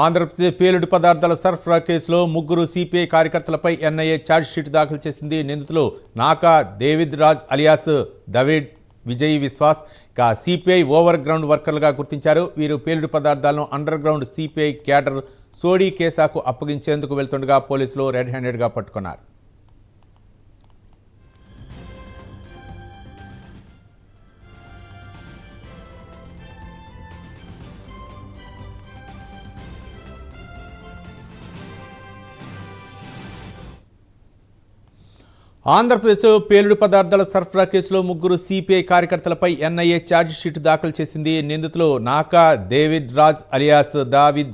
ఆంధ్రప్రదేశ్ పేలుడు పదార్థాల సరఫరా కేసులో ముగ్గురు సిపిఐ కార్యకర్తలపై ఎన్ఐఏ ఛార్జ్షీట్ దాఖలు చేసింది. నిందితులు నాకా డేవిడ్ రాజ్ అలియాస్ దవేడ్ Vijay Vishwas CPI over ground వర్కర్లుగా గుర్తించారు. వీరు పేలుడు పదార్థాలను under ground CPI cadre Sodi కేసాకు అప్పగించేందుకు వెళ్తుండగా పోలీసులు రెడ్ హ్యాండెడ్గా పట్టుకున్నారు. ఆంధ్రప్రదేశ్ పేలుడు పదార్థాల సరఫరా కేసులో ముగ్గురు సిపిఐ కార్యకర్తలపై ఎన్ఐఏ ఛార్జ్షీట్ దాఖలు చేసింది. నిందితులు నాకా డేవిడ్ రాజ్ అలియాస్ దావిద్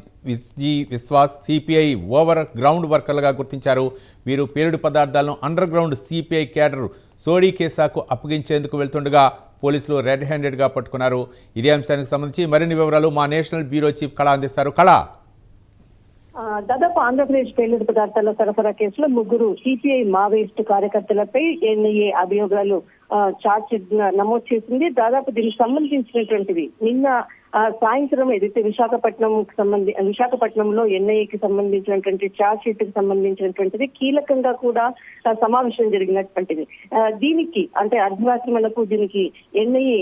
విశ్వాస్ సిపిఐ ఓవర్ గ్రౌండ్ వర్కర్లుగా గుర్తించారు. వీరు పేలుడు పదార్థాలను under ground CPI cadre Sodi కేసాకు అప్పగించేందుకు వెళ్తుండగా పోలీసులు రెడ్ హ్యాండెడ్గా పట్టుకున్నారు. ఇదే అంశానికి సంబంధించి మరిన్ని వివరాలు మా నేషనల్ బ్యూరో చీఫ్ కళ అందిస్తారు. కళ, దాదాపు ఆంధ్రప్రదేశ్ పేలుడు పదార్థాల సరఫరా కేసులో ముగ్గురు సిపిఐ మావోయిస్టు కార్యకర్తలపై ఎన్ఐఏ అభియోగాలు ఛార్జ్ నమోదు చేసింది. దాదాపు దీనికి సంబంధించినటువంటివి నిన్న సాయంత్రం ఏదైతే విశాఖపట్నంలో ఎన్ఐఏకి సంబంధించినటువంటి ఛార్జ్ షీట్ కి సంబంధించినటువంటిది కీలకంగా కూడా సమావేశం జరిగినటువంటిది. దీనికి అంటే అర్ధరాత్రి మనకు దీనికి ఎన్ఐఏ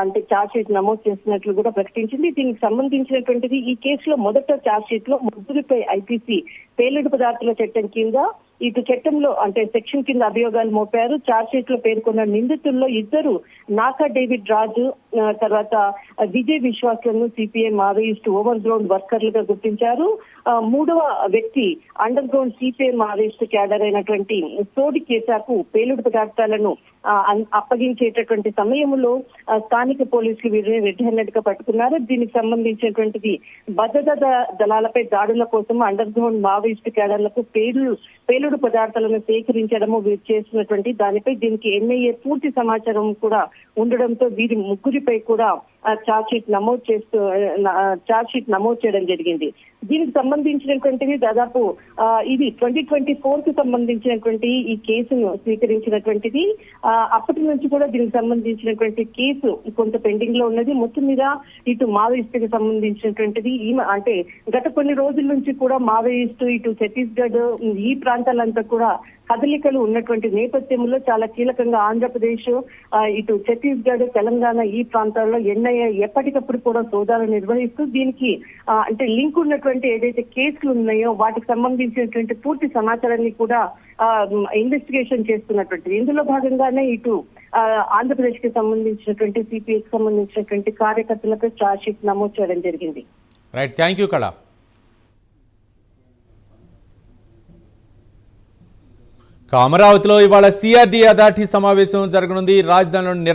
అంటే ఛార్జ్ షీట్ నమోదు చేస్తున్నట్లు కూడా ప్రకటించింది. దీనికి సంబంధించినటువంటిది ఈ కేసులో మొదట ఛార్జ్ షీట్ లో ముగ్గురిపై ఐపీసీ పేలుడు పదార్థాల చట్టం కింద ఇటు చట్టంలో అంటే సెక్షన్ కింద అభియోగాలు మోపారు. ఛార్జ్ షీట్ లో పేర్కొన్న నిందితుల్లో ఇద్దరు నాకా డేవిడ్ రాజు తర్వాత విజయ్ విశ్వాస్ లను సిపిఐ మావోయిస్ట్ ఓవర్ గ్రౌండ్ వర్కర్లుగా గుర్తించారు. మూడవ వ్యక్తి under ground CPI Maoist cadre అయినటువంటి సోడి కేసాకు పేలుడు పదార్థాలను అప్పగించేటటువంటి సమయంలో స్థానిక పోలీసులు వీరిని రెడ్ హ్యాండెడ్ గా పట్టుకున్నారు. దీనికి సంబంధించినటువంటిది భద్రతా దళాలపై దాడుల కోసం అండర్ గ్రౌండ్ మావోయిస్ట్ క్యాడర్లకు పేలుడు పదార్థాలను సేకరించడము వీరు చేస్తున్నటువంటి దానిపై దీనికి ఎన్ఐఏ పూర్తి సమాచారం కూడా ఉండడంతో వీరి ముగ్గురిపై కూడా ఛార్జ్ షీట్ నమోదు చేయడం జరిగింది. దీనికి సంబంధించినటువంటిది దాదాపు ఇది 2024 కు సంబంధించినటువంటి ఈ కేసును స్వీకరించినటువంటిది. అప్పటి నుంచి కూడా దీనికి సంబంధించినటువంటి కేసు కొంత పెండింగ్ లో ఉన్నది. మొత్తం మీద ఇటు మావోయిస్టుకి సంబంధించినటువంటిది అంటే గత కొన్ని రోజుల నుంచి కూడా మావోయిస్టు ఇటు ఛత్తీస్గఢ్ ఈ ప్రాంతాలంతా కూడా కదలికలు ఉన్నటువంటి నేపథ్యంలో చాలా కీలకంగా ఆంధ్రప్రదేశ్ ఇటు ఛత్తీస్గఢ్ తెలంగాణ ఈ ప్రాంతాల్లో ఎన్ఐఏ ఎప్పటికప్పుడు కూడా సోదాలు నిర్వహిస్తూ దీనికి అంటే లింక్ ఉన్నటువంటి ఏదైతే కేసులు ఉన్నాయో వాటికి సంబంధించినటువంటి పూర్తి సమాచారాన్ని కూడా ఇన్వెస్టిగేషన్ చేస్తున్నటువంటి ఇందులో భాగంగానే ఇటు ఆంధ్రప్రదేశ్ కి సంబంధించినటువంటి సిపిఐకి సంబంధించినటువంటి కార్యకర్తలపై ఛార్జ్ షీట్ నమోదు చేయడం జరిగింది. రైట్, థ్యాంక్ యూ కళ. అమరావతిలో ఇవాళ సిఆర్డీ అథారిటీ సమావేశం జరగనుంది. రాజధానిలోని